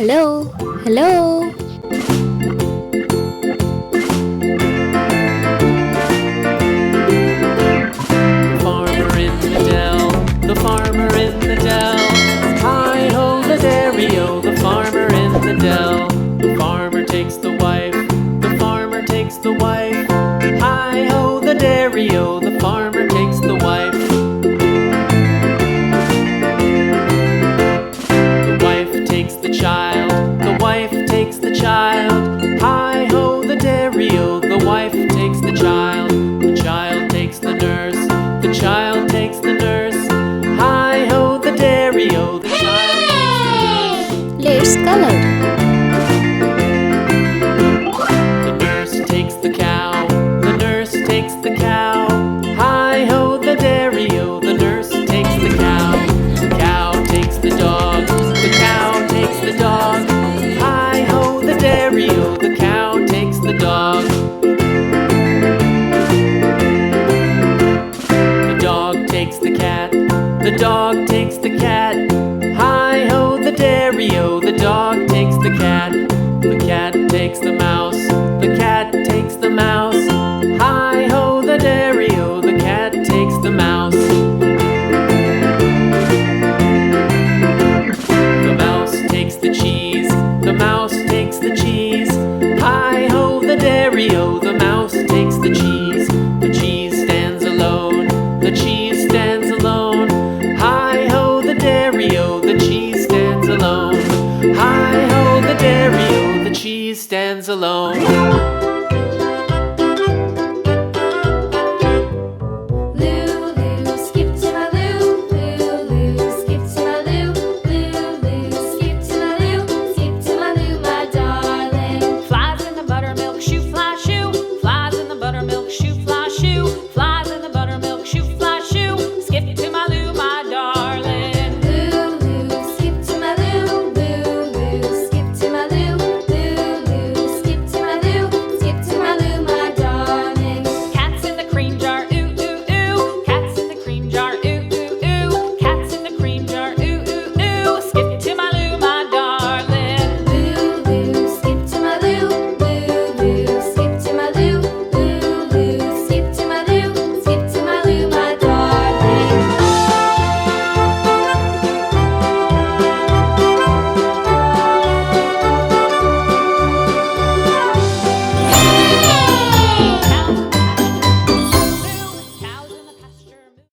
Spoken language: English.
Hello, hello. Farmer in the dell, the farmer in the dell. Hi-ho, the dairy-o, the farmer in the dell. The farmer takes the wife, the farmer takes the wife. Hi-ho, the dairy-o, the farmer takes the wife. The wife takes the child, the wife takes the child. Hi-ho, the dairy-o, the wife takes the child. The child takes the nurse, the child takes the nurse. Hi-ho, the dairy-o, the child takes the nurse. Let's color. The nurse takes the cow, the nurse takes the cow. Hi-ho, the dairy-o, the nurse takes the cow. The cow takes the dog, the cow takes the dog. Hi-ho, the dairy-o, the cow takes the dog. The dog takes the cat, the dog takes the cat. Hi-ho, the dairy-o, the dog takes the cat. The cat takes the mouse, the cat takes the mouse.